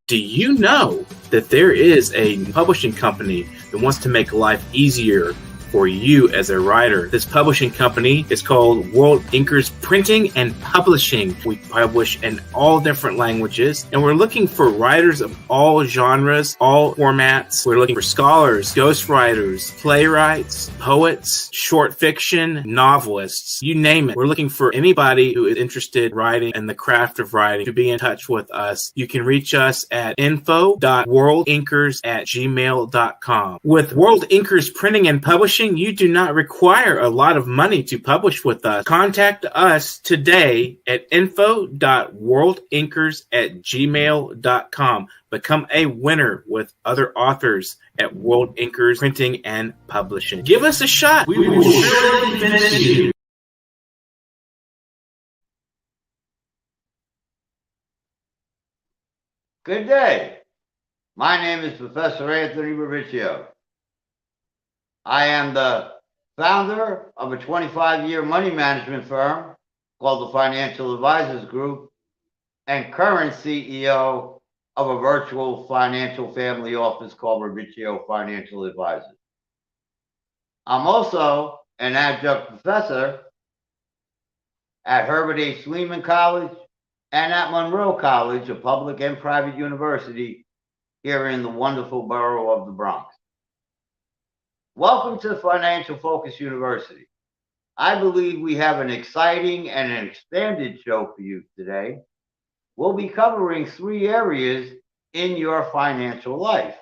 Do you know that there is a publishing company that wants to make life easier for you as a writer? This publishing company is called World Inkers Printing and Publishing. We publish in all different languages, and we're looking for writers of all genres, all formats. We're looking for scholars, ghostwriters, playwrights, poets, short fiction, novelists, you name it. We're looking for anybody who is interested in writing and the craft of writing to be in touch with us. You can reach us at info.worldinkers@gmail.com. With World Inkers Printing and Publishing, you do not require a lot of money to publish with us. Contact us today at info.worldinkers@gmail.com. Become a winner with other authors at World Inkers Printing and Publishing. Give us a shot. We will surely finish you. Good day. My name is Professor Anthony RIVIECCIO. I am the founder of a 25-year money management firm called the Financial Advisors Group and current CEO of a virtual financial family office called RIVIECCIO Financial Advisors. I'm also an adjunct professor at Herbert H. Lehman College and at Monroe College, a public and private university here in the wonderful borough of the Bronx. Welcome to Financial Focus University. I believe we have an exciting and an expanded show for you today. We'll be covering 3 areas in your financial life.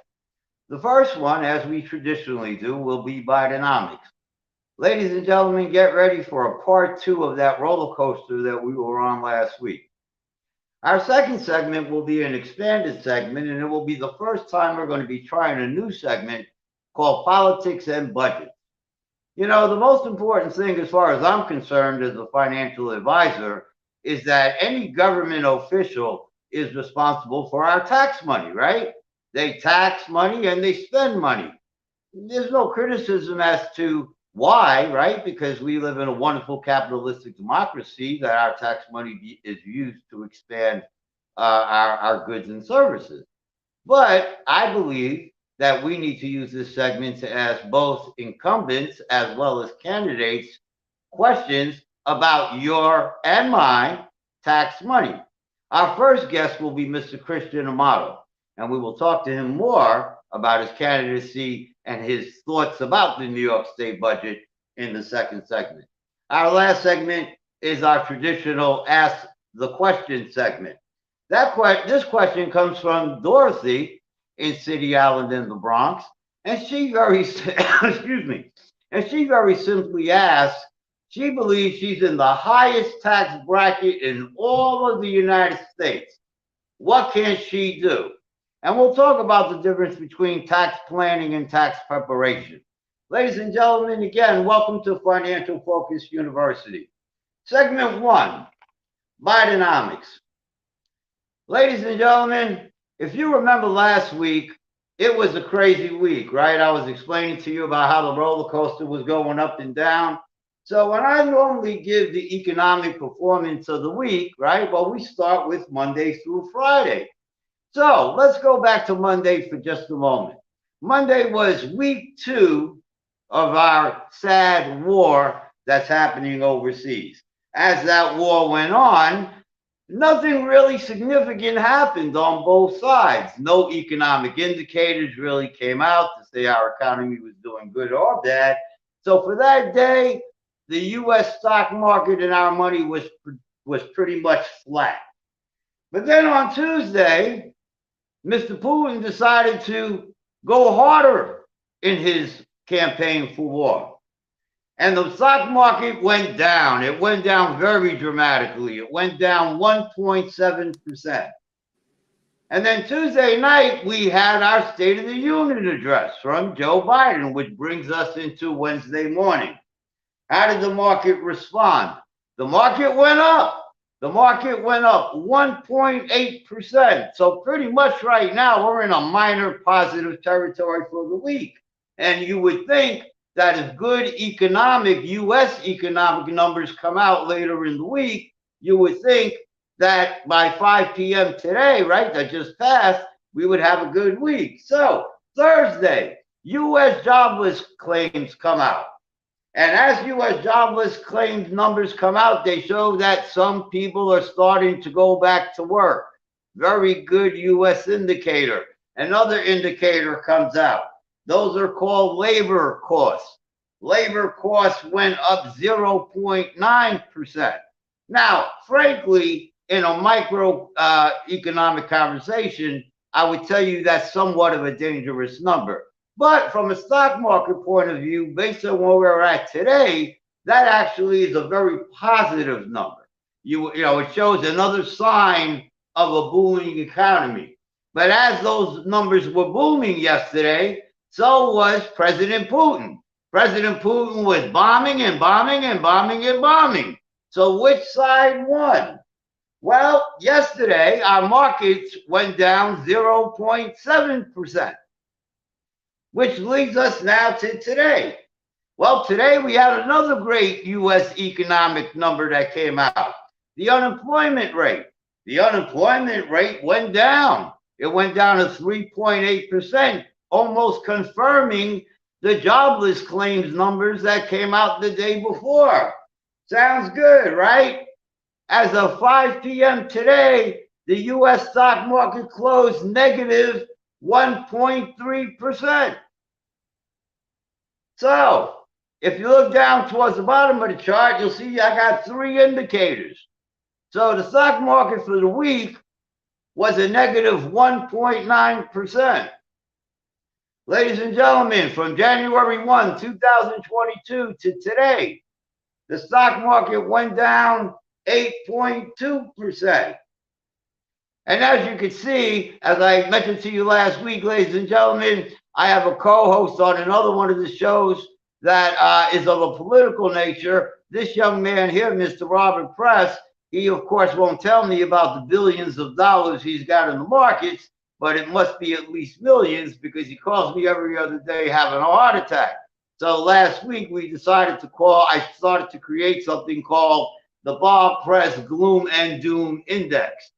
The first one, as we traditionally do, will be Bidenomics. Ladies and gentlemen, get ready for a part 2 of that roller coaster that we were on last week. Our second segment will be an expanded segment, and it will be the first time we're going to be trying a new segment called Politics and Budget. You know, the most important thing as far as I'm concerned as a financial advisor is that any government official is responsible for our tax money, right? They tax money and they spend money. There's no criticism as to why, right? Because we live in a wonderful capitalistic democracy that our tax money is used to expand our goods and services. But I believe that we need to use this segment to ask both incumbents as well as candidates questions about your and my tax money. Our first guest will be Mr. Christian AMATO, and we will talk to him more about his candidacy and his thoughts about the New York State budget in the second segment. Our last segment is our traditional Ask the Question segment. This question comes from Dorothy in City Island in the Bronx, and she very simply asks, she believes she's in the highest tax bracket in all of the United States. What can she do? And we'll talk about the difference between tax planning and tax preparation. Ladies and gentlemen, again, welcome to Financial Focus University. Segment 1, Bidenomics. Ladies and gentlemen, if you remember last week, it was a crazy week, right? I was explaining to you about how the roller coaster was going up and down. So when I normally give the economic performance of the week, right? Well, we start with Monday through Friday. So let's go back to Monday for just a moment. Monday was week 2 of our sad war that's happening overseas. As that war went on, nothing really significant happened on both sides. No economic indicators really came out to say our economy was doing good or bad. So for that day, the U.S. stock market and our money was pretty much flat. But then on Tuesday, Mr. Putin decided to go harder in his campaign for war. And the stock market went down. It went down very dramatically. It went down 1.7%. And then Tuesday night, we had our State of the Union address from Joe Biden, which brings us into Wednesday morning. How did the market respond? The market went up. The market went up 1.8%. So pretty much right now, we're in a minor positive territory for the week. And you would think that if good U.S. economic numbers come out later in the week, you would think that by 5 p.m. today, right, that just passed, we would have a good week. So Thursday, U.S. jobless claims come out. And as U.S. jobless claims numbers come out, they show that some people are starting to go back to work. Very good U.S. indicator. Another indicator comes out. Those are called labor costs. Labor costs went up 0.9%. Now, frankly, in a micro economic conversation, I would tell you that's somewhat of a dangerous number. But from a stock market point of view, based on where we're at today, that actually is a very positive number. You know, it shows another sign of a booming economy. But as those numbers were booming yesterday, so was President Putin. President Putin was bombing and bombing and bombing and bombing. So which side won? Well, yesterday, our markets went down 0.7%, which leads us now to today. Well, today we had another great U.S. economic number that came out, the unemployment rate. The unemployment rate went down. It went down to 3.8%, almost confirming the jobless claims numbers that came out the day before. Sounds good, right? As of 5 p.m. today, the U.S. stock market closed negative 1.3%. So, if you look down towards the bottom of the chart, you'll see I got three indicators. So, the stock market for the week was a negative 1.9%. Ladies and gentlemen, from January 1, 2022 to today, the stock market went down 8.2%. And as you can see, as I mentioned to you last week, ladies and gentlemen, I have a co-host on another one of the shows that is of a political nature. This young man here, Mr. Robert Press, he of course won't tell me about the billions of dollars he's got in the markets, but it must be at least millions because he calls me every other day having a heart attack. So last week we decided to I started to create something called the Bob Press Gloom and Doom Index.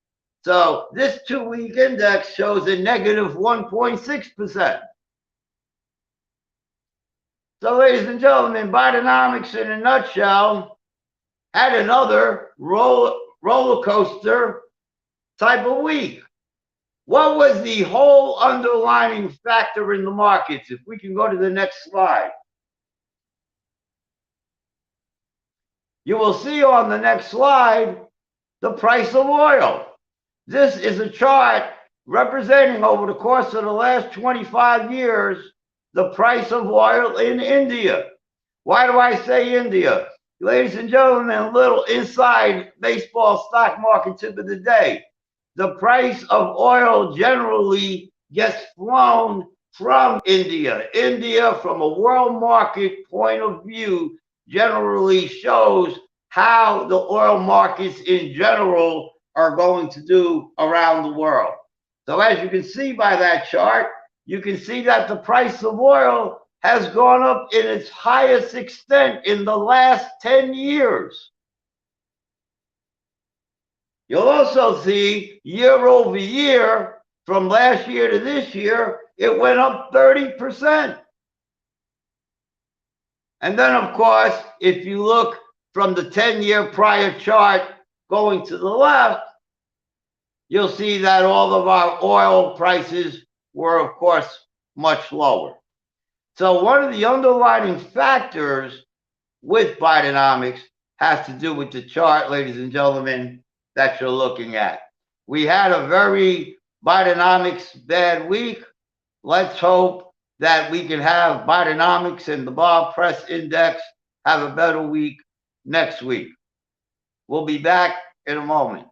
So this 2-week index shows a negative 1.6%. So ladies and gentlemen, Bidenomics in a nutshell had another roller coaster type of week. What was the whole underlying factor in the markets? If we can go to the next slide. You will see on the next slide the price of oil. This is a chart representing over the course of the last 25 years the price of oil in India. Why do I say India? Ladies and gentlemen, a little inside baseball stock market tip of the day. The price of oil generally gets flown from India. India, from a world market point of view, generally shows how the oil markets in general are going to do around the world. So as you can see by that chart, you can see that the price of oil has gone up in its highest extent in the last 10 years. You'll also see year over year, from last year to this year, it went up 30%. And then, of course, if you look from the 10-year prior chart going to the left, you'll see that all of our oil prices were, of course, much lower. So one of the underlying factors with Bidenomics has to do with the chart, ladies and gentlemen, that you're looking at. We had a very Bidenomics bad week. Let's hope that we can have Bidenomics and the Bob Press Index have a better week next week. We'll be back in a moment.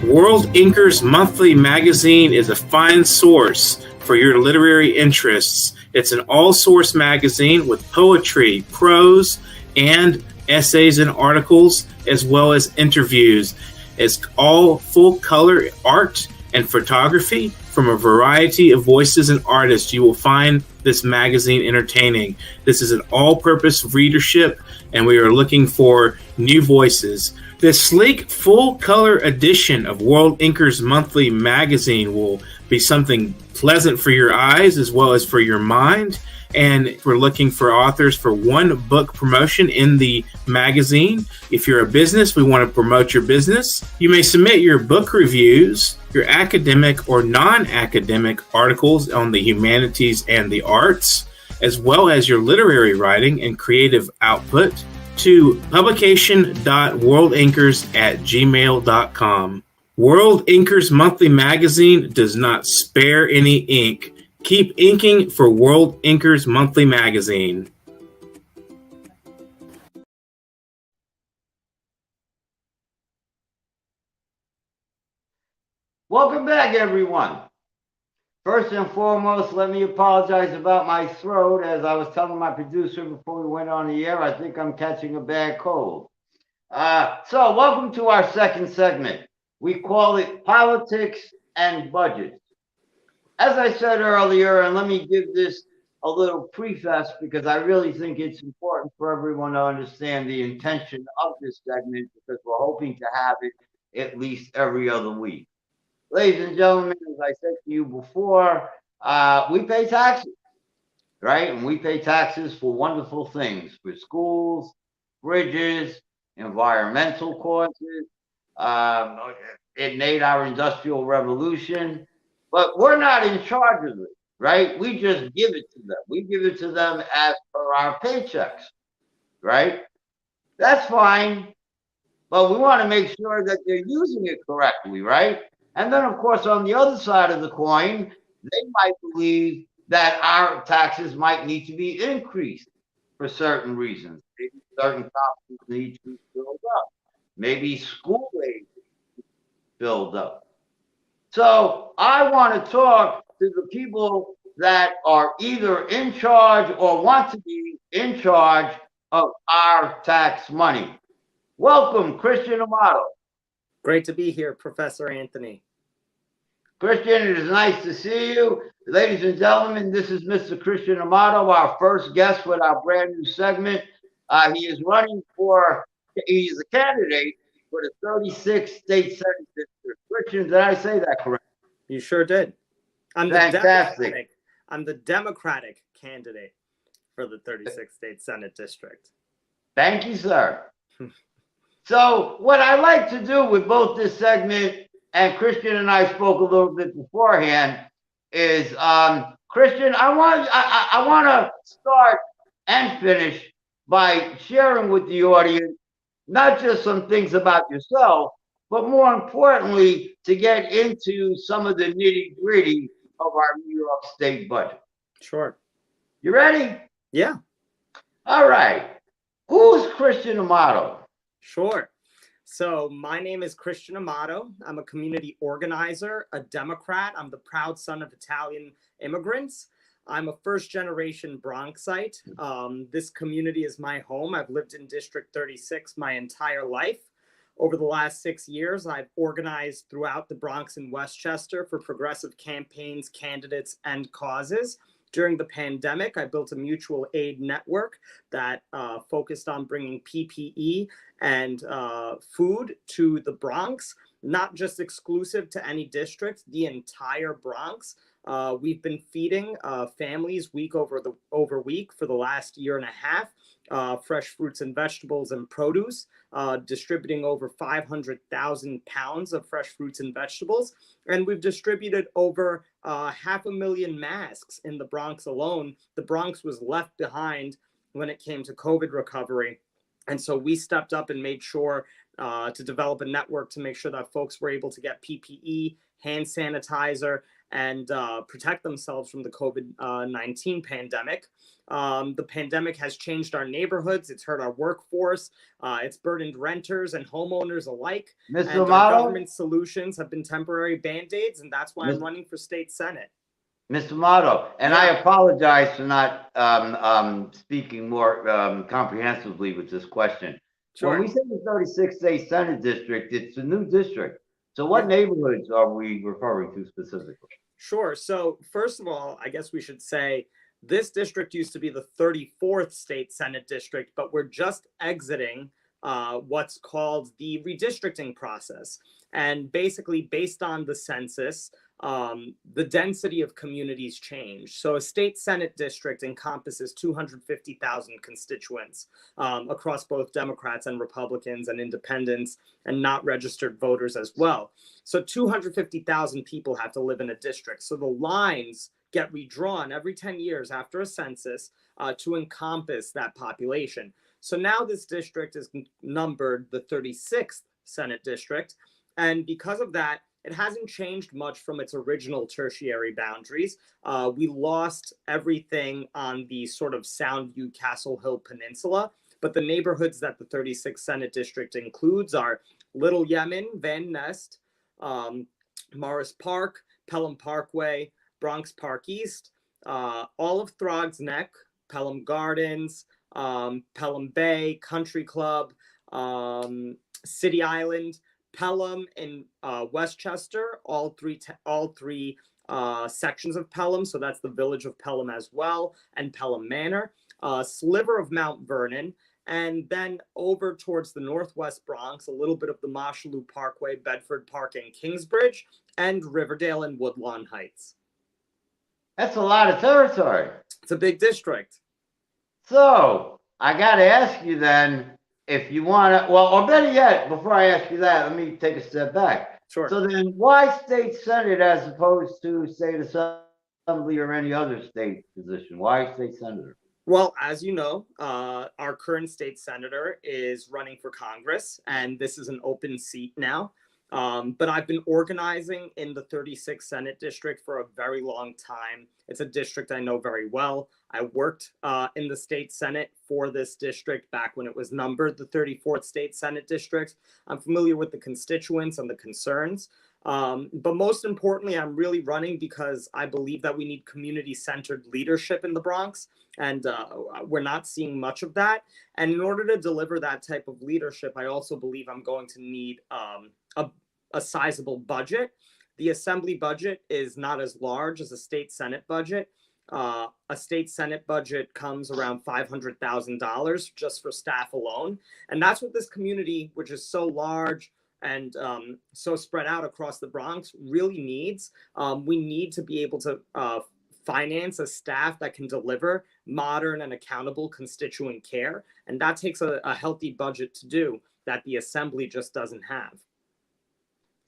World Inkers Monthly magazine is a fine source for your literary interests. It's an all-source magazine with poetry, prose, and essays and articles, as well as interviews. It's all full-color art and photography from a variety of voices and artists. You will find this magazine entertaining. This is an all-purpose readership, and we are looking for new voices. The sleek full-color edition of World Inkers Monthly magazine will be something pleasant for your eyes as well as for your mind. And we're looking for authors for one book promotion in the magazine. If you're a business, we want to promote your business. You may submit your book reviews, your academic or non-academic articles on the humanities and the arts, as well as your literary writing and creative output to publication.worldinkers@gmail.com. World Inkers Monthly Magazine does not spare any ink. Keep inking for World Inkers Monthly Magazine. Welcome back, everyone. First and foremost, let me apologize about my throat. As I was telling my producer before we went on the air, I think I'm catching a bad cold. So welcome to our second segment. We call it Politics and Budgets. As I said earlier, and let me give this a little preface because I really think it's important for everyone to understand the intention of this segment, because we're hoping to have it at least every other week. Ladies and gentlemen, as I said to you before, we pay taxes, right? And we pay taxes for wonderful things, for schools, bridges, environmental causes. It made our industrial revolution, but we're not in charge of it, right? We just give it to them. We give it to them as per our paychecks, right? That's fine, but we want to make sure that they're using it correctly, right? And then, of course, on the other side of the coin, they might believe that our taxes might need to be increased for certain reasons. Maybe certain topics need to be filled up. Maybe school aid filled up. So I want to talk to the people that are either in charge or want to be in charge of our tax money. Welcome, Christian AMATO. Great to be here, Professor Anthony. Christian, it is nice to see you. Ladies and gentlemen, this is Mr. Christian AMATO, our first guest with our brand new segment. He is running for, he's a candidate for the 36th State Senate District. Christian, did I say that correct? You sure did. Fantastic. I'm the Democratic candidate for the 36th State Senate District. Thank you, sir. So what I like to do with both this segment, and Christian and I spoke a little bit beforehand, is Christian, I want to start and finish by sharing with the audience not just some things about yourself, but more importantly, to get into some of the nitty-gritty of our New York State budget. Sure. You ready? Yeah. All right. Who's Christian AMATO? Sure. So my name is Christian AMATO. I'm a community organizer, a Democrat. I'm the proud son of Italian immigrants. I'm a first-generation Bronxite. This community is my home. I've lived in District 36 my entire life. Over the last 6 years, I've organized throughout the Bronx and Westchester for progressive campaigns, candidates, and causes. During the pandemic, I built a mutual aid network that focused on bringing PPE and food to the Bronx, not just exclusive to any district, the entire Bronx. We've been feeding families week over week for the last year and a half, fresh fruits and vegetables and produce, distributing over 500,000 pounds of fresh fruits and vegetables. And we've distributed over 500,000 masks in the Bronx alone. The Bronx was left behind when it came to COVID recovery. And so we stepped up and made sure to develop a network to make sure that folks were able to get PPE, hand sanitizer, and protect themselves from the COVID-19 pandemic. The pandemic has changed our neighborhoods. It's hurt our workforce. It's burdened renters and homeowners alike. Mr. And our government solutions have been temporary Band-Aids, and that's why I'm running for state senate. Mr. AMATO, and I apologize for not speaking more comprehensively with this question. Sure. When we say the 36th State Senate District, it's a new district. So what neighborhoods are we referring to specifically? Sure. So first of all, I guess we should say this district used to be the 34th State Senate District, but we're just exiting what's called the redistricting process. And basically, based on the census, the density of communities change. So a state Senate district encompasses 250,000 constituents across both Democrats and Republicans and independents and not registered voters as well. So 250,000 people have to live in a district. So the lines get redrawn every 10 years after a census to encompass that population. So now this district is numbered the 36th Senate district. And because of that, it hasn't changed much from its original tertiary boundaries. We lost everything on the sort of Soundview Castle Hill Peninsula, but the neighborhoods that the 36th Senate district includes are Little Yemen, Van Nest, Morris Park, Pelham Parkway, Bronx Park East, all of Throgs Neck, Pelham Gardens, Pelham Bay, Country Club, City Island, Pelham in Westchester, all three sections of Pelham. So that's the village of Pelham as well, and Pelham Manor, sliver of Mount Vernon, and then over towards the Northwest Bronx, a little bit of the Mosholu Parkway, Bedford Park, and Kingsbridge, and Riverdale and Woodlawn Heights. That's a lot of territory. It's a big district. So I got to ask you then, if you want to, well, or better yet, before I ask you that, let me take a step back. Sure. So then why state senate as opposed to state assembly or any other state position? Why state senator? Well, as you know, our current state senator is running for Congress, and this is an open seat now. But I've been organizing in the 36th Senate District for a very long time. It's a district I know very well. I worked in the state Senate for this district back when it was numbered the 34th State Senate District. I'm familiar with the constituents and the concerns. But most importantly, I'm really running because I believe that we need community-centered leadership in the Bronx, and we're not seeing much of that. And in order to deliver that type of leadership, I also believe I'm going to need a sizable budget. The assembly budget is not as large as a state Senate budget. A state Senate budget comes around $500,000 just for staff alone. And that's what this community, which is so large and so spread out across the Bronx, really needs. We need to be able to finance a staff that can deliver modern and accountable constituent care. And that takes a healthy budget to do that the assembly just doesn't have.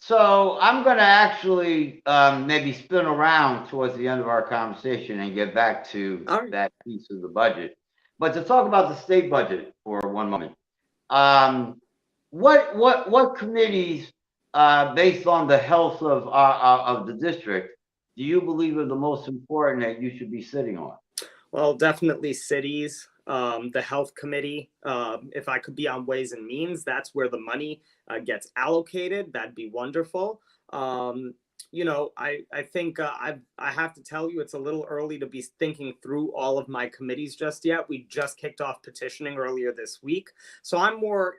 So I'm going to actually maybe spin around towards the end of our conversation and get back to that piece of the budget. But to talk about the state budget for one moment, what committees, based on the health of the district, do you believe are the most important that you should be sitting on? Well, definitely cities. The health committee, if I could be on Ways and Means, that's where the money gets allocated. That'd be wonderful. You know, I think I have to tell you, it's a little early to be thinking through all of my committees just yet. We just kicked off petitioning earlier this week. So I'm more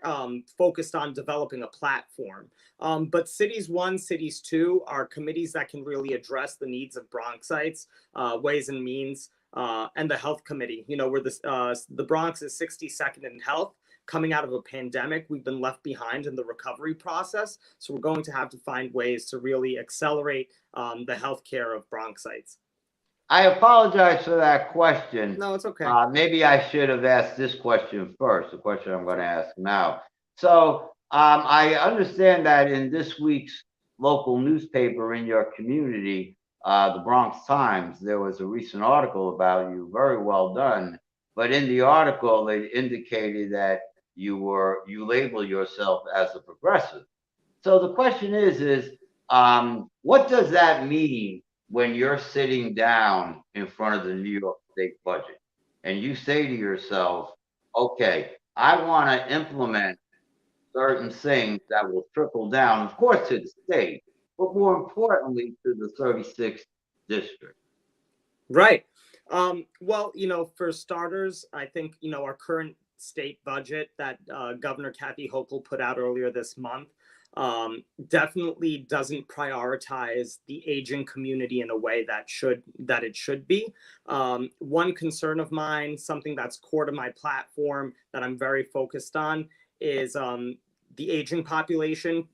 focused on developing a platform. But Cities 1, Cities 2 are committees that can really address the needs of Bronxites, Ways and Means, and the health committee. You know, where the Bronx is 62nd in health. Coming out of a pandemic, we've been left behind in the recovery process. So we're going to have to find ways to really accelerate the healthcare of Bronxites. I apologize for that question. No, it's okay. Maybe I should have asked this question first, the question I'm going to ask now. So I understand that in this week's local newspaper in your community, the Bronx Times, there was a recent article about you, very well done. But in the article, they indicated that you label yourself as a progressive. So the question is what does that mean when you're sitting down in front of the New York State budget and you say to yourself, okay, I want to implement certain things that will trickle down, of course, to the state, but more importantly, to the 36th district? Right. Well, you know, for starters, I think, you know, our current state budget that Governor Kathy Hochul put out earlier this month definitely doesn't prioritize the aging community in a way that it should be. One concern of mine, something that's core to my platform that I'm very focused on, is the aging population,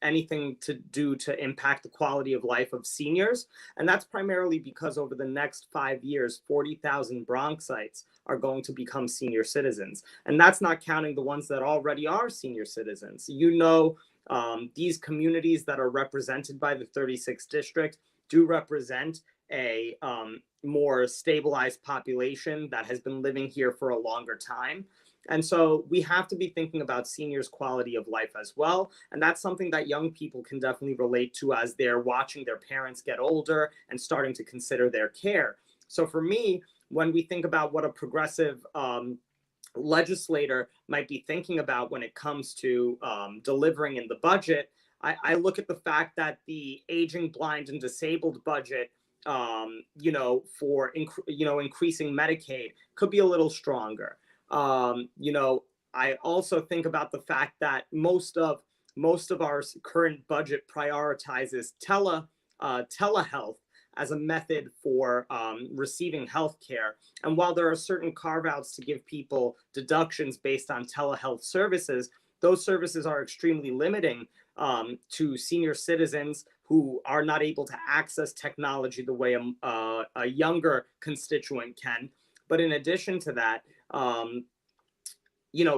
anything to do to impact the quality of life of seniors. And that's primarily because over the next 5 years, 40,000 Bronxites are going to become senior citizens. And that's not counting the ones that already are senior citizens. These communities that are represented by the 36th district do represent a more stabilized population that has been living here for a longer time. And so we have to be thinking about seniors' quality of life as well. And that's something that young people can definitely relate to as they're watching their parents get older and starting to consider their care. So for me, when we think about what a progressive legislator might be thinking about when it comes to delivering in the budget, I look at the fact that the aging, blind, and disabled budget, for increasing Medicaid could be a little stronger. I also think about the fact that most of our current budget prioritizes telehealth as a method for receiving health care. And while there are certain carve-outs to give people deductions based on telehealth services, those services are extremely limiting to senior citizens who are not able to access technology the way a younger constituent can. But in addition to that,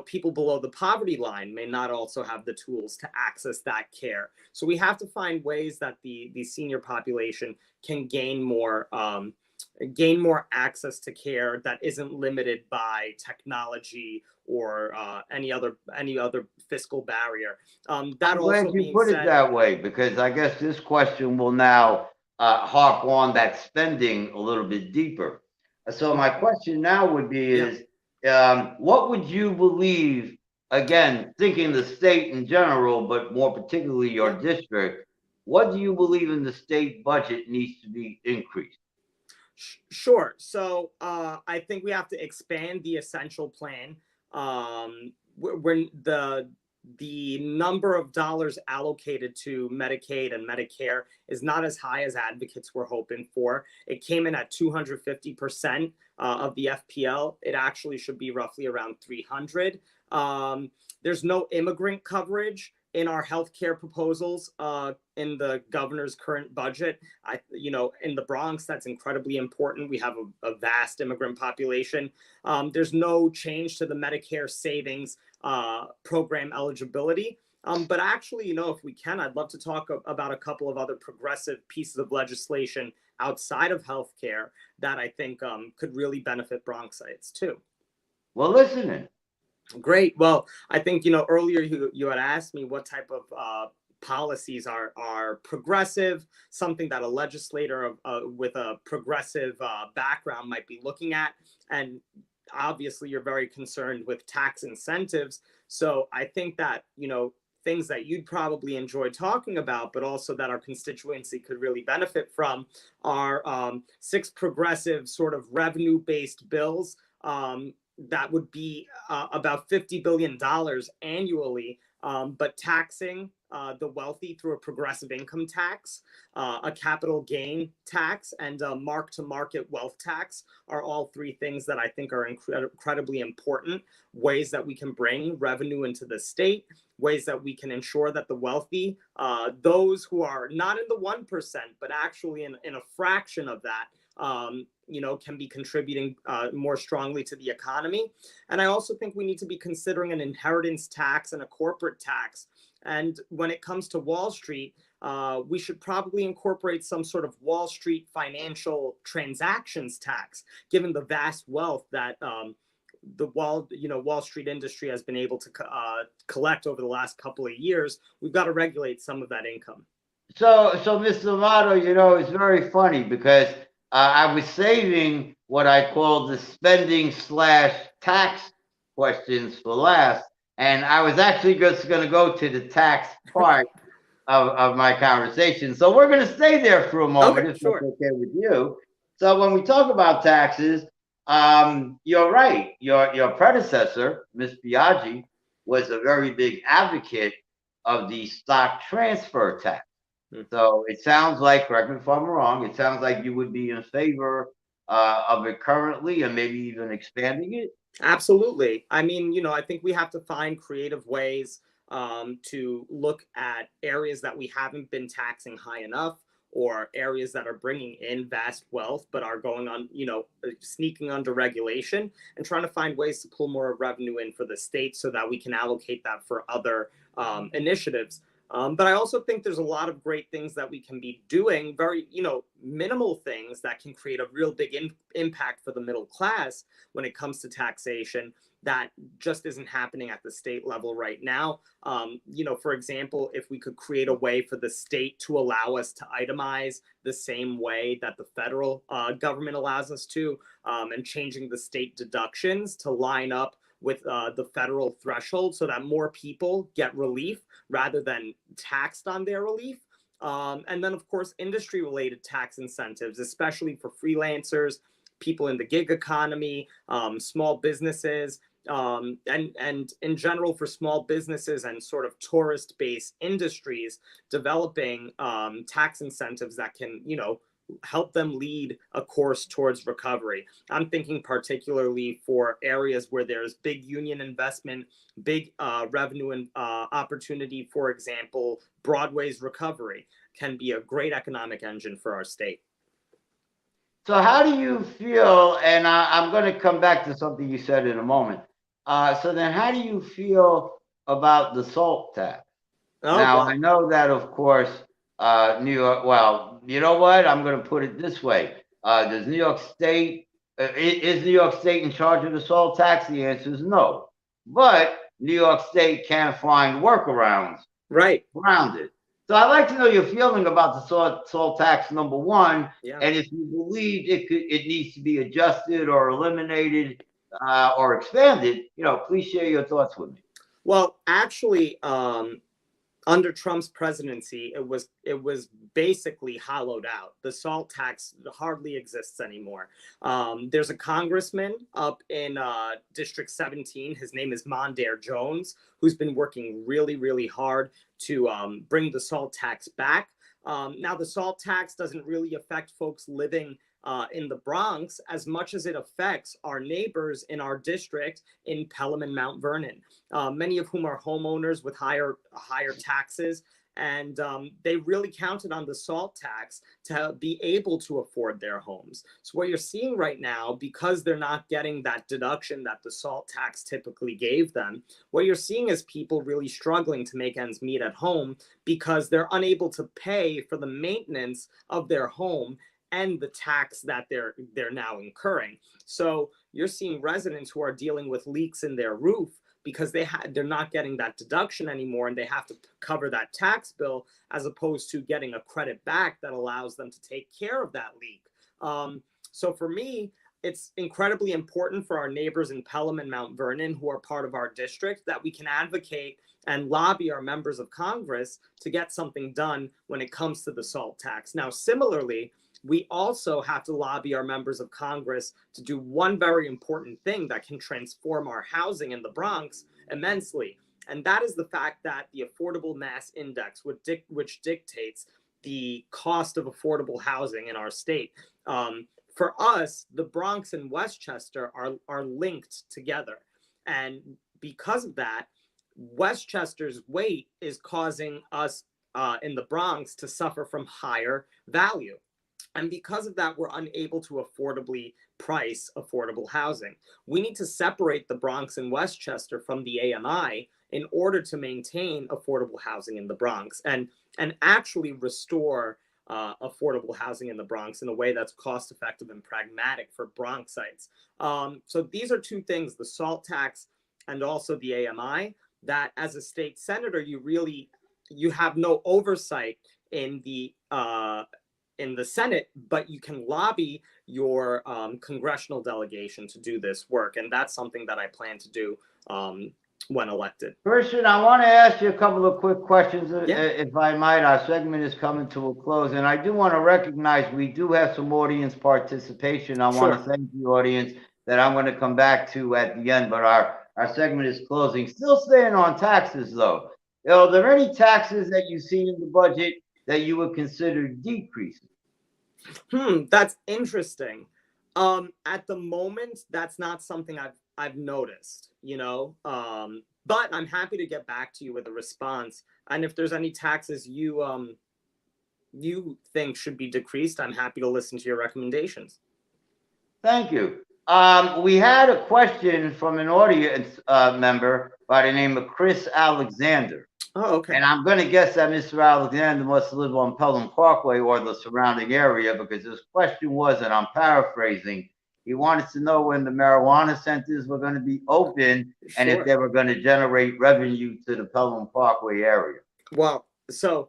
people below the poverty line may not also have the tools to access that care. So we have to find ways that the senior population can gain more access to care that isn't limited by technology or any other fiscal barrier. I'm glad you put it that way, because I guess this question will now harp on that spending a little bit deeper. So my question now would be what would you believe, again, thinking the state in general, but more particularly your district, what do you believe in the state budget needs to be increased? Sure. So I think we have to expand the essential plan. When the number of dollars allocated to Medicaid and Medicare is not as high as advocates were hoping for. It came in at 250% of the FPL. It actually should be roughly around 300. There's no immigrant coverage in our healthcare proposals in the governor's current budget. In the Bronx, that's incredibly important. We have a vast immigrant population. There's no change to the Medicare savings program eligibility. But actually, if we can, I'd love to talk about a couple of other progressive pieces of legislation outside of healthcare that I think could really benefit Bronxites too. Well, listening. Great. Well, I think, earlier you had asked me what type of policies are progressive, something that a legislator with a progressive background might be looking at. And obviously, you're very concerned with tax incentives. So I think that, things that you'd probably enjoy talking about, but also that our constituency could really benefit from are 6 progressive sort of revenue-based bills that would be about $50 billion annually, but taxing the wealthy through a progressive income tax, a capital gain tax, and a mark-to-market wealth tax are all 3 things that I think are incredibly important ways that we can bring revenue into the state, ways that we can ensure that the wealthy, those who are not in the 1%, but actually in a fraction of that, can be contributing more strongly to the economy. And I also think we need to be considering an inheritance tax and a corporate tax. And when it comes to Wall Street, we should probably incorporate some sort of Wall Street financial transactions tax, given the vast wealth that the Wall Street industry has been able to collect over the last couple of years. We've got to regulate some of that income. So Mr. Amato, it's very funny because I was saving what I call the spending/tax questions for last, and I was actually just going to go to the tax part of my conversation. So we're going to stay there for a moment, if that's okay with you. So when we talk about taxes, you're right. Your predecessor, Ms. Biaggi, was a very big advocate of the stock transfer tax. So it sounds like, correct me if I'm wrong, it sounds like you would be in favor of it currently and maybe even expanding it. Absolutely. I mean, I think we have to find creative ways to look at areas that we haven't been taxing high enough, or areas that are bringing in vast wealth but are going on, sneaking under regulation, and trying to find ways to pull more revenue in for the state so that we can allocate that for other initiatives. But I also think there's a lot of great things that we can be doing, very, minimal things that can create a real big impact for the middle class when it comes to taxation that just isn't happening at the state level right now. For example, if we could create a way for the state to allow us to itemize the same way that the federal government allows us to, and changing the state deductions to line up with the federal threshold so that more people get relief rather than taxed on their relief. And then, of course, industry-related tax incentives, especially for freelancers, people in the gig economy, small businesses, and in general for small businesses and sort of tourist-based industries, developing tax incentives that can, help them lead a course towards recovery. I'm thinking particularly for areas where there's big union investment, big revenue and opportunity. For example, Broadway's recovery can be a great economic engine for our state. So how do you feel, and I'm going to come back to something you said in a moment. So then how do you feel about the SALT tax? Now, I know that, of course, New York, well, you know what? I'm going to put it this way. Does New York State, is New York State in charge of the SALT tax? The answer is no. But New York State can find workarounds around it. So I'd like to know your feeling about the SALT tax, number one, and if you believe it needs to be adjusted or eliminated or expanded, please share your thoughts with me. Well, actually, under Trump's presidency, it was basically hollowed out. The SALT tax hardly exists anymore. There's a congressman up in District 17. His name is Mondaire Jones, who's been working really, really hard to bring the SALT tax back. Now, the SALT tax doesn't really affect folks living in the Bronx as much as it affects our neighbors in our district in Pelham and Mount Vernon, many of whom are homeowners with higher taxes. And they really counted on the SALT tax to be able to afford their homes. So what you're seeing right now, because they're not getting that deduction that the SALT tax typically gave them, what you're seeing is people really struggling to make ends meet at home because they're unable to pay for the maintenance of their home and the tax that they're now incurring. So you're seeing residents who are dealing with leaks in their roof because they're not getting that deduction anymore, and they have to cover that tax bill as opposed to getting a credit back that allows them to take care of that leak. So for me, it's incredibly important for our neighbors in Pelham and Mount Vernon who are part of our district that we can advocate and lobby our members of Congress to get something done when it comes to the SALT tax. Now, similarly, we also have to lobby our members of Congress to do one very important thing that can transform our housing in the Bronx immensely. And that is the fact that the Affordable Mass Index, which dictates the cost of affordable housing in our state, for us, the Bronx and Westchester are linked together. And because of that, Westchester's weight is causing us in the Bronx to suffer from higher value. And because of that, we're unable to affordably price affordable housing. We need to separate the Bronx and Westchester from the AMI in order to maintain affordable housing in the Bronx and actually restore affordable housing in the Bronx in a way that's cost effective and pragmatic for Bronxites. So these are two things, the SALT tax and also the AMI, that as a state senator, you have no oversight in the Senate, but you can lobby your congressional delegation to do this work. And that's something that I plan to do when elected. Christian, I want to ask you a couple of quick questions, if I might. Our segment is coming to a close, and I do want to recognize we do have some audience participation. I want to thank the audience that I'm going to come back to at the end, but our segment is closing. Still staying on taxes, though. Are there any taxes that you see in the budget that you would consider decreasing? That's interesting. At the moment, that's not something I've noticed, but I'm happy to get back to you with a response. And if there's any taxes you think should be decreased, I'm happy to listen to your recommendations. Thank you. We had a question from an audience member by the name of Chris Alexander. Oh, okay. And I'm going to guess that Mr. Alexander must live on Pelham Parkway or the surrounding area, because his question was, and I'm paraphrasing, he wanted to know when the marijuana centers were going to be open and if they were going to generate revenue to the Pelham Parkway area. Well, so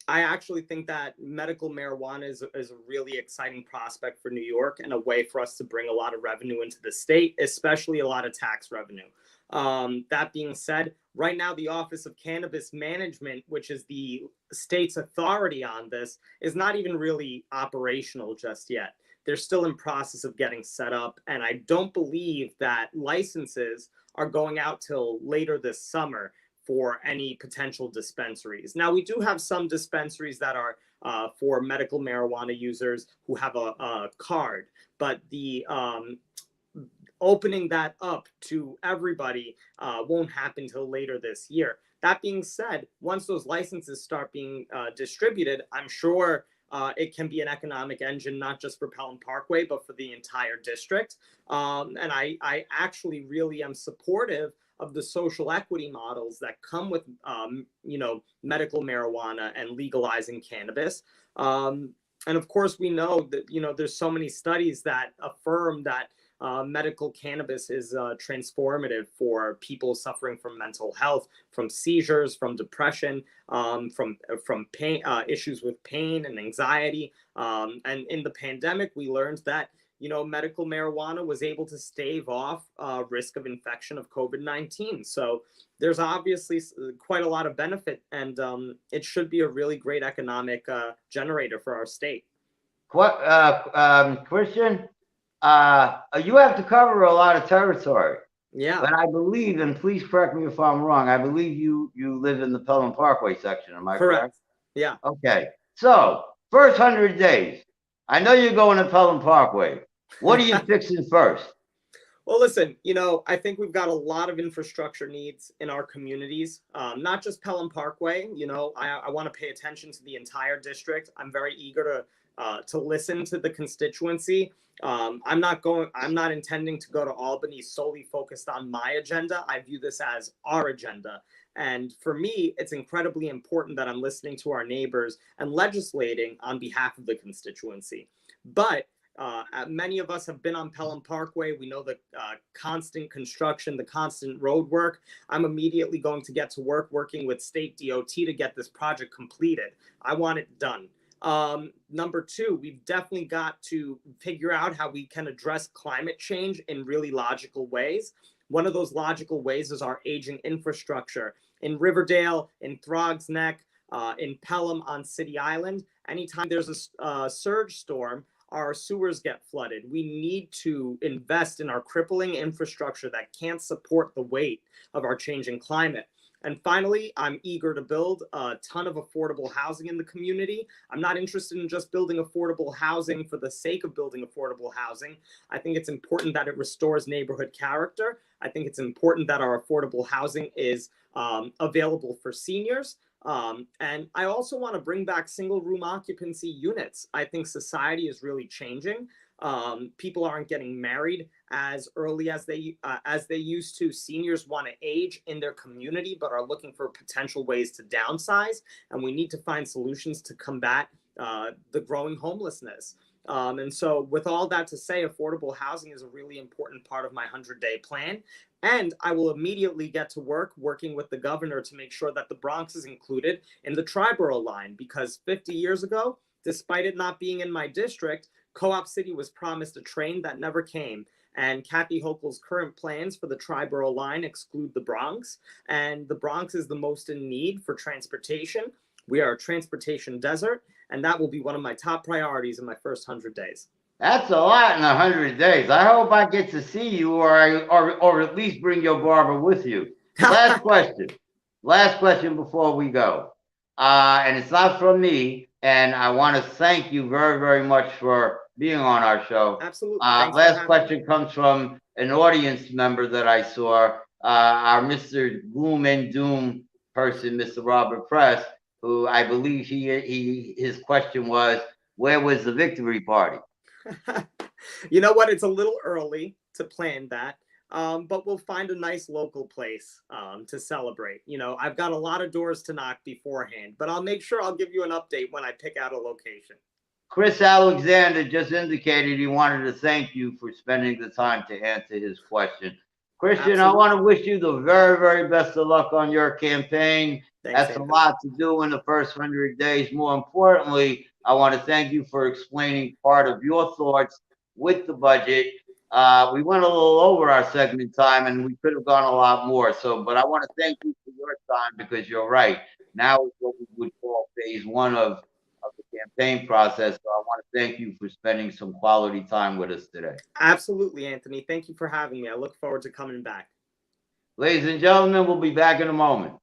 I actually think that medical marijuana is a really exciting prospect for New York and a way for us to bring a lot of revenue into the state, especially a lot of tax revenue. That being said, right now, the Office of Cannabis Management, which is the state's authority on this, is not even really operational just yet. They're still in process of getting set up, and I don't believe that licenses are going out till later this summer for any potential dispensaries. Now, we do have some dispensaries that are for medical marijuana users who have a card, but the opening that up to everybody won't happen till later this year. That being said, once those licenses start being distributed, I'm sure it can be an economic engine, not just for Pelham Parkway, but for the entire district. And I actually really am supportive of the social equity models that come with, medical marijuana and legalizing cannabis. And of course, we know that, there's so many studies that affirm that medical cannabis is transformative for people suffering from mental health, from seizures, from depression, from pain, issues with pain and anxiety. And in the pandemic, we learned that medical marijuana was able to stave off risk of infection of COVID-19. So there's obviously quite a lot of benefit, and it should be a really great economic generator for our state. Christian, you have to cover a lot of territory. Yeah. But I believe, and please correct me if I'm wrong, I believe you live in the Pelham Parkway section. Am I correct? Yeah. Okay. So, first 100 days. I know you're going to Pelham Parkway. What are you fixing first? Well, listen, I think we've got a lot of infrastructure needs in our communities, not just Pelham Parkway. I want to pay attention to the entire district. I'm very eager to listen to the constituency. I'm not intending to go to Albany solely focused on my agenda. I view this as our agenda. And for me, it's incredibly important that I'm listening to our neighbors and legislating on behalf of the constituency. But many of us have been on Pelham Parkway. We know the constant construction, the constant road work. I'm immediately going to get to work working with state DOT to get this project completed. I want it done. Number two, we've definitely got to figure out how we can address climate change in really logical ways. One of those logical ways is our aging infrastructure. In Riverdale, in Throgs Neck, in Pelham on City Island, anytime there's a surge storm, our sewers get flooded. We need to invest in our crippling infrastructure that can't support the weight of our changing climate. And finally, I'm eager to build a ton of affordable housing in the community. I'm not interested in just building affordable housing for the sake of building affordable housing. I think it's important that it restores neighborhood character. I think it's important that our affordable housing is available for seniors. And I also want to bring back single room occupancy units. I think society is really changing. People aren't getting married as early as they used to. Seniors want to age in their community, but are looking for potential ways to downsize. And we need to find solutions to combat the growing homelessness. And so with all that to say, affordable housing is a really important part of my 100-day plan. And I will immediately get to work working with the governor to make sure that the Bronx is included in the Tri-Borough line, because 50 years ago, despite it not being in my district, Co-op City was promised a train that never came. And Kathy Hochul's current plans for the Tri-Borough line exclude the Bronx. And the Bronx is the most in need for transportation. We are a transportation desert, and that will be one of my top priorities in my first 100 days. That's a lot in 100 days. I hope I get to see you, or at least bring your barber with you. Last question. Last question before we go. And it's not from me. And I want to thank you very, very much for being on our show. Absolutely. Last question comes from an audience member that I saw, our Mr. Gloom and Doom person, Mr. Robert Press, who I believe his question was, where was the victory party? You know what? It's a little early to plan that. But we'll find a nice local place to celebrate. You know, I've got a lot of doors to knock beforehand, but I'll make sure I'll give you an update when I pick out a location. Chris Alexander just indicated he wanted to thank you for spending the time to answer his question. Christian, absolutely. I want to wish you the very, very best of luck on your campaign. Thanks, that's Anthony. A lot to do in the first 100 days. More importantly, I want to thank you for explaining part of your thoughts with the budget. We went a little over our segment time and we could have gone a lot more. But I want to thank you for your time because you're right. Now is what we would call phase one of the campaign process. So I want to thank you for spending some quality time with us today. Absolutely, Anthony. Thank you for having me. I look forward to coming back. Ladies and gentlemen, we'll be back in a moment.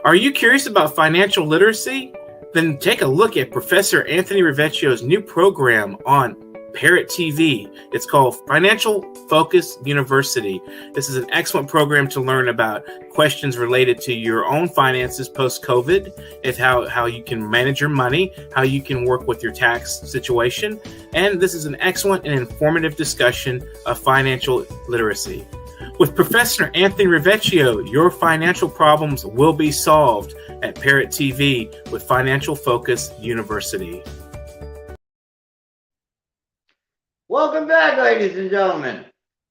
Are you curious about financial literacy? Then take a look at Professor Anthony RIVIECCIO's new program on Parrot TV. It's called Financial Focus University. This is an excellent program to learn about questions related to your own finances post-COVID, and how you can manage your money, how you can work with your tax situation. And this is an excellent and informative discussion of financial literacy. With Professor Anthony RIVIECCIO, your financial problems will be solved at Parrot TV with Financial Focus University. Welcome back, ladies and gentlemen.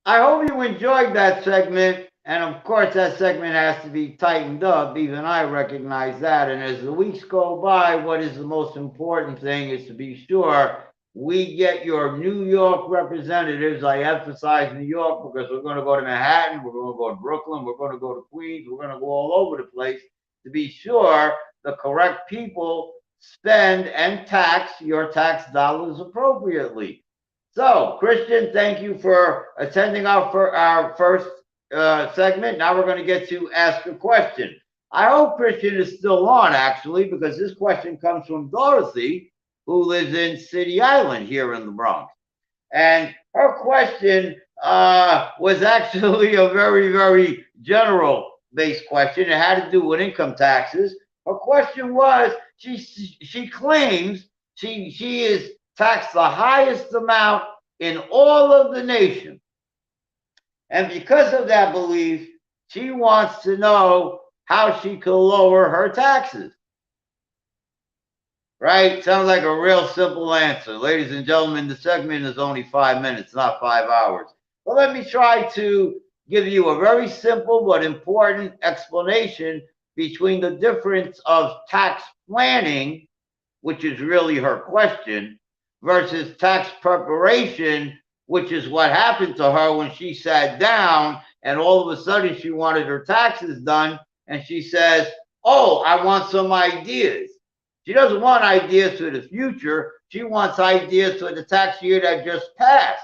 I hope you enjoyed that segment. And of course, that segment has to be tightened up. Even I recognize that. And as the weeks go by, what is the most important thing is to be sure we get your New York representatives. I emphasize New York because we're going to go to Manhattan, we're going to go to Brooklyn, we're going to go to Queens, we're going to go all over the place to be sure the correct people spend and tax your tax dollars appropriately. So, Christian, thank you for attending our first segment. Now we're going to get to Ask a Question. I hope Christian is still on, actually, because this question comes from Dorothy, who lives in City Island here in the Bronx. And her question was actually a very, very general-based question. It had to do with income taxes. Her question was, she claims she is taxed the highest amount in all of the nation. And because of that belief, she wants to know how she can lower her taxes. Right? Sounds like a real simple answer. Ladies and gentlemen, the segment is only 5 minutes, not 5 hours. But let me try to give you a very simple but important explanation between the difference of tax planning, which is really her question, versus tax preparation, which is what happened to her when she sat down and all of a sudden she wanted her taxes done and she says, oh, I want some ideas. She doesn't want ideas for the future. She wants ideas for the tax year that just passed,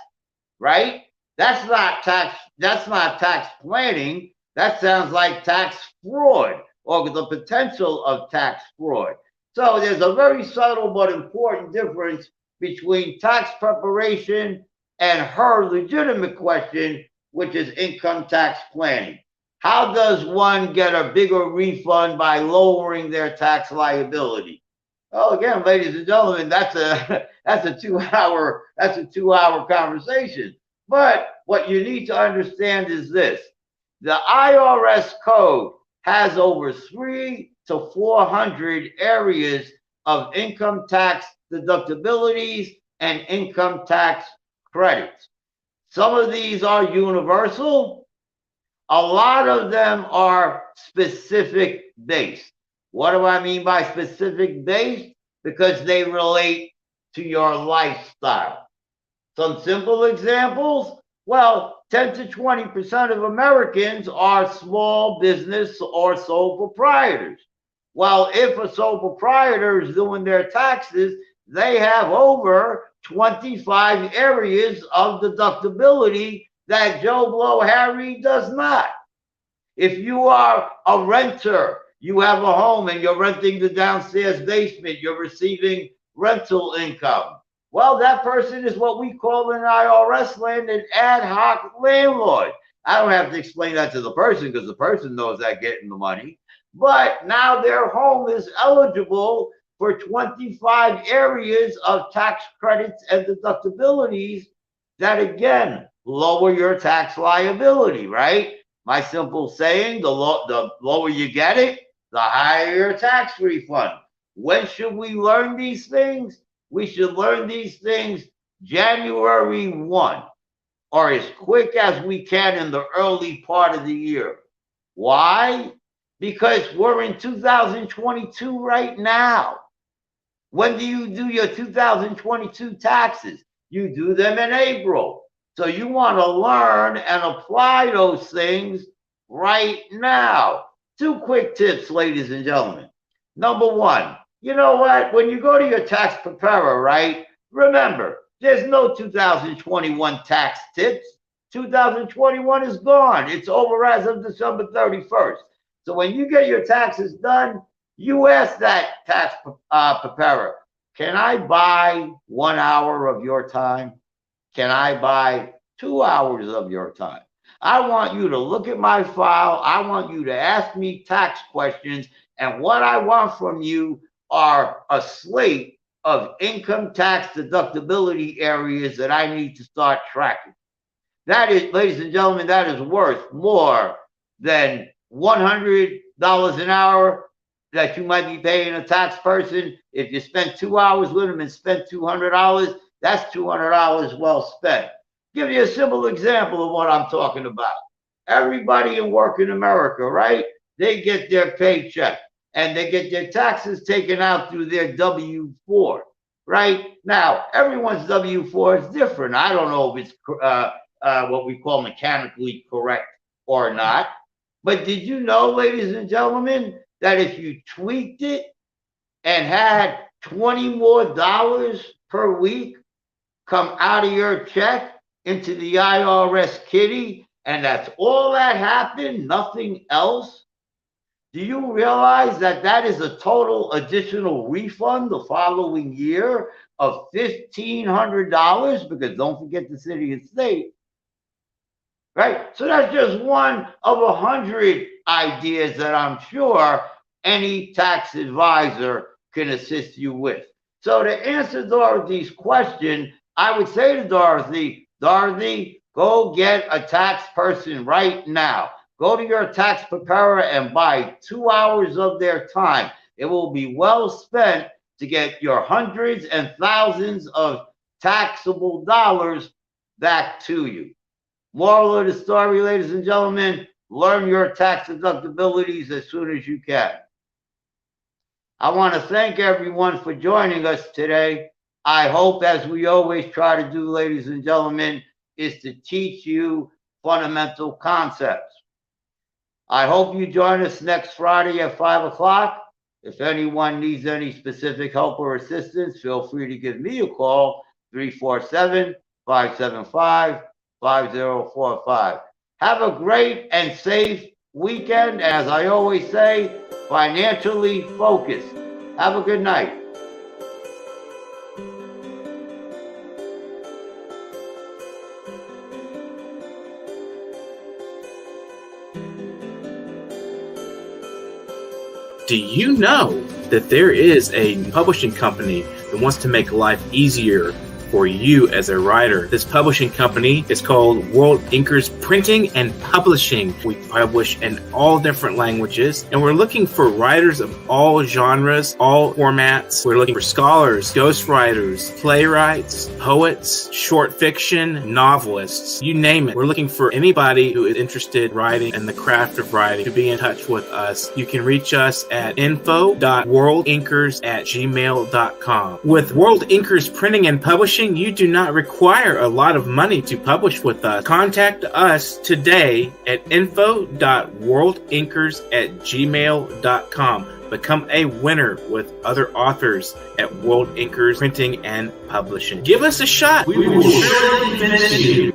right? That's not tax planning. That sounds like tax fraud or the potential of tax fraud. So there's a very subtle but important difference between tax preparation and her legitimate question, which is income tax planning. How does one get a bigger refund by lowering their tax liability? Well, again, ladies and gentlemen, that's a 2-hour conversation. But what you need to understand is this: the IRS code has over 300 to 400 areas of income tax deductibilities and income tax credits. Some of these are universal. A lot of them are specific based. What do I mean by specific based? Because they relate to your lifestyle. Some simple examples. Well, 10 to 20% of Americans are small business or sole proprietors. Well, if a sole proprietor is doing their taxes, they have over 25 areas of deductibility that Joe Blow Harry does not. If you are a renter, you have a home and you're renting the downstairs basement, you're receiving rental income. Well, that person is what we call in IRS land an ad hoc landlord. I don't have to explain that to the person because the person knows that getting the money. But now their home is eligible for 25 areas of tax credits and deductibilities that, again, lower your tax liability, right? My simple saying, the lower you get it, the higher your tax refund. When should we learn these things? We should learn these things January 1, or as quick as we can in the early part of the year. Why? Because we're in 2022 right now. When do you do your 2022 taxes? You do them in April. So you want to learn and apply those things right now. 2 quick tips, ladies and gentlemen. Number 1, you know what? When you go to your tax preparer, right? Remember, there's no 2021 tax tips. 2021 is gone. It's over as of December 31st. So when you get your taxes done, you ask that tax preparer, can I buy 1 hour of your time? Can I buy 2 hours of your time? I want you to look at my file. I want you to ask me tax questions. And what I want from you are a slate of income tax deductibility areas that I need to start tracking. That is, ladies and gentlemen, that is worth more than $100 an hour that you might be paying a tax person. If you spend 2 hours with them and spend $200, that's $200 well spent. Give you a simple example of what I'm talking about. Everybody in working America, right? They get their paycheck and they get their taxes taken out through their W-4, right? Now, everyone's W-4 is different. I don't know if it's what we call mechanically correct or not. But did you know, ladies and gentlemen, that if you tweaked it and had $20 more per week come out of your check into the IRS kitty, and that's all that happened, nothing else? Do you realize that that is a total additional refund the following year of $1,500? Because don't forget the city and state. Right? So that's just one of 100 ideas that I'm sure any tax advisor can assist you with. So to answer Dorothy's question, I would say to Dorothy, go get a tax person right now. Go to your tax preparer and buy 2 hours of their time. It will be well spent to get your hundreds and thousands of taxable dollars back to you. Moral of the story, ladies and gentlemen, learn your tax deductibilities as soon as you can. I want to thank everyone for joining us today. I hope, as we always try to do, ladies and gentlemen, is to teach you fundamental concepts. I hope you join us next Friday at 5 o'clock. If anyone needs any specific help or assistance, feel free to give me a call, 347-575-5045. Have a great and safe weekend. As I always say, financially focused. Have a good night. Do you know that there is a publishing company that wants to make life easier for you as a writer? This publishing company is called World Inkers Printing and Publishing. We publish in all different languages, and we're looking for writers of all genres, all formats. We're looking for scholars, ghostwriters, playwrights, poets, short fiction, novelists, you name it. We're looking for anybody who is interested in writing and the craft of writing to be in touch with us. You can reach us at info.worldinkers@gmail.com. With World Inkers Printing and Publishing, you do not require a lot of money to publish with us. Contact us today at info.worldinkers@gmail.com. Become a winner with other authors at World Inkers Printing and Publishing. Give us a shot. We will surely finish you.